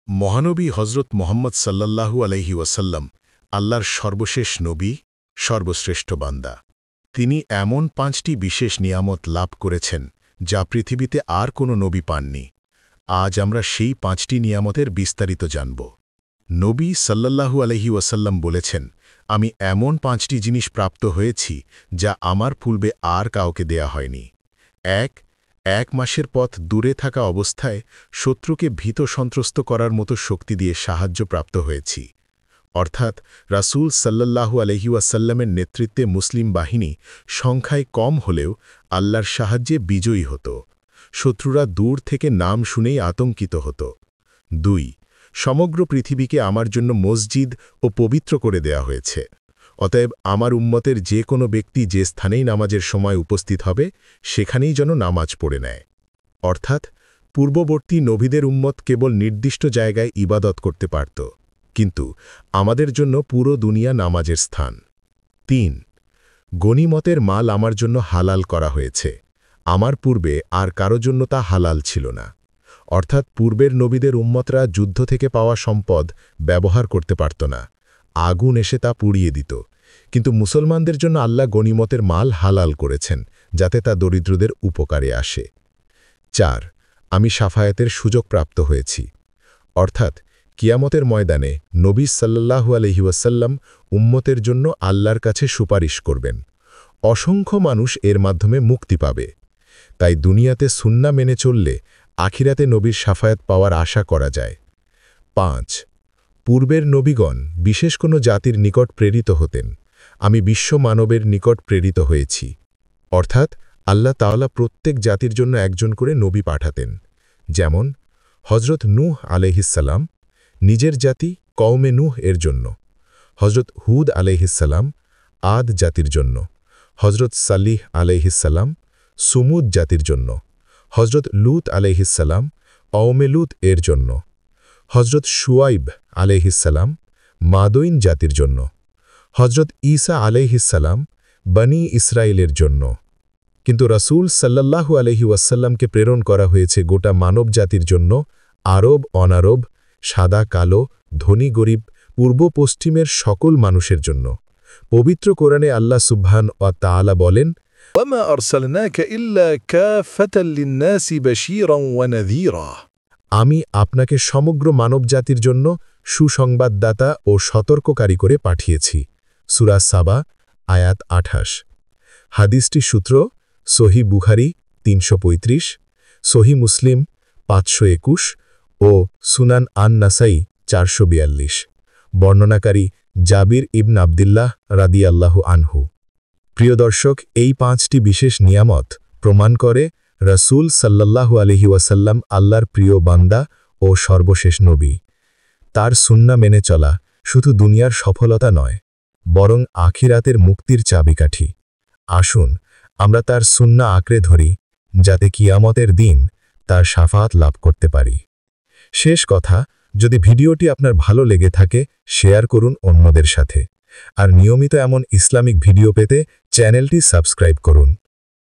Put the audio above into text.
মহানবী হজরত মোহাম্মদ সাল্লাল্লাহু আলাইহি ওয়াসাল্লাম আল্লাহর সর্বশেষ নবী, সর্বশ্রেষ্ঠ বান্দা। তিনি এমন ৫টি বিশেষ নিয়ামত লাভ করেছেন যা পৃথিবীতে আর কোনো নবী পাননি। আজ আমরা সেই ৫টি নিয়ামতের বিস্তারিত জানব। নবী সাল্লাল্লাহু আলাইহি ওয়াসাল্লাম বলেছেন, আমি এমন ৫টি জিনিস প্রাপ্ত হয়েছি যা আমার পূর্বে আর কাউকে দেয়া হয়নি। এক মাসের পথ দূরে থাকা অবস্থায় শত্রুকে ভীত সন্ত্রস্ত করার মতো শক্তি দিয়ে সাহায্য প্রাপ্ত হয়েছি। অর্থাৎ রাসূল সাল্লাল্লাহু আলাইহি ওয়াসাল্লামের নেতৃত্বে মুসলিম বাহিনী সংখ্যায় কম হলেও আল্লাহর সাহায্যে বিজয়ী হতো। শত্রুরা দূর থেকে নাম শুনেই আতঙ্কিত হতো। ২ সমগ্র পৃথিবীকে আমার জন্য মসজিদ ও পবিত্র করে দেয়া হয়েছে। অতএব আমার উম্মতের যে কোনো ব্যক্তি যে স্থানেই নামাজের সময় উপস্থিত হবে সেখানেই যেন নামাজ পড়ে নেয়। অর্থাৎ পূর্ববর্তী নবীদের উম্মত কেবল নির্দিষ্ট জায়গায় ইবাদত করতে পারত, কিন্তু আমাদের জন্য পুরো দুনিয়া নামাজের স্থান। ৩ গনিমতের মাল আমার জন্য হালাল করা হয়েছে। আমার পূর্বে আর কারো জন্য তা হালাল ছিল না। অর্থাৎ পূর্বের নবীদের উম্মতরা যুদ্ধ থেকে পাওয়া সম্পদ ব্যবহার করতে পারত না, আগুন এসে তা পুড়িয়ে দিত। কিন্তু মুসলমানদের জন্য আল্লাহ গনিমতের মাল হালাল করেছেন, যাতে তা দরিদ্রদের উপকারে আসে। ৪ আমি শাফায়াতের সুযোগ প্রাপ্ত হয়েছি। অর্থাৎ কিয়ামতের ময়দানে নবী সাল্লাল্লাহু আলাইহি ওয়াসাল্লাম উম্মতের জন্য আল্লাহর কাছে সুপারিশ করবেন। অসংখ্য মানুষ এর মাধ্যমে মুক্তি পাবে। তাই দুনিয়াতে সুন্নাহ মেনে চললে আখিরাতে নবীর শাফায়াত পাওয়ার আশা করা যায়। ৫ পূর্বের নবীগণ বিশেষ কোনো জাতির নিকট প্রেরিত হতেন, আমি বিশ্ব মানবের নিকট প্রেরিত হয়েছি। অর্থাৎ আল্লাহ তাআলা প্রত্যেক জাতির জন্য একজন করে নবী পাঠাতেন। যেমন হজরত নূহ আলাইহিসসালাম নিজের জাতি কওমে নূহ এর জন্য, হজরত হুদ আলাইহিসসালাম আদ জাতির জন্য, হজরত সালিহ আলাইহিসসালাম সুমুদ জাতির জন্য, হজরত লূত আলাইহিসসালাম কওমে লূত এর জন্য, হজরত শুয়াইব আলাইহিসসালাম মাদইন জাতির জন্য, হজরত ঈসা আলাইহিসসালাম বনি ইসরায়েলের জন্য। কিন্তু রাসূল সাল্লাল্লাহু আলাইহি ওয়াসাল্লামকে প্রেরণ করা হয়েছে গোটা মানব জাতির জন্য, আরব অনারব, সাদা কালো, ধনী গরিব, পূর্ব পশ্চিমের সকল মানুষের জন্য। পবিত্র কোরআনে আল্লাহ সুবহান ওয়া তাআলা বলেন, وما أرسلناك إلا كافة للناس بشيرا ونذيرا আমি আপনাকে সমগ্র মানব জাতির জন্য সুসংবাদদাতা ও সতর্ককারী করে পাঠিয়েছি। সূরা সাবা আয়াত ২৮। হাদিসটি সূত্র সহিহ বুখারী ৩৩৫, সহিহ মুসলিম ৫২১ ও সুনান আন-নাসাই ৪৪২। বর্ণনাকারী জাবির ইবন আবদিল্লাহ রাদিয়াল্লাহু আনহু। প্রিয় দর্শক, এই ৫টি বিশেষ নিয়ামত প্রমাণ করে রাসূল সাল্লাল্লাহু আলাইহি ওয়াসাল্লাম আল্লাহর প্রিয় বান্দা ও সর্বশেষ নবী। তার সুন্নাহ মেনে চলা শুধু দুনিয়ার সফলতা নয়, বরং আখিরাতের মুক্তির চাবিকাঠি। আসুন আমরা তার সুন্নাহ আঁকড়ে ধরি, যাতে কিয়ামতের দিন তার শাফাআত লাভ করতে পারি। শেষ কথা, যদি ভিডিওটি আপনার ভালো লেগে থাকে শেয়ার করুন অন্যদের সাথে, আর নিয়মিত এমন ইসলামিক ভিডিও পেতে চ্যানেলটি সাবস্ক্রাইব করুন।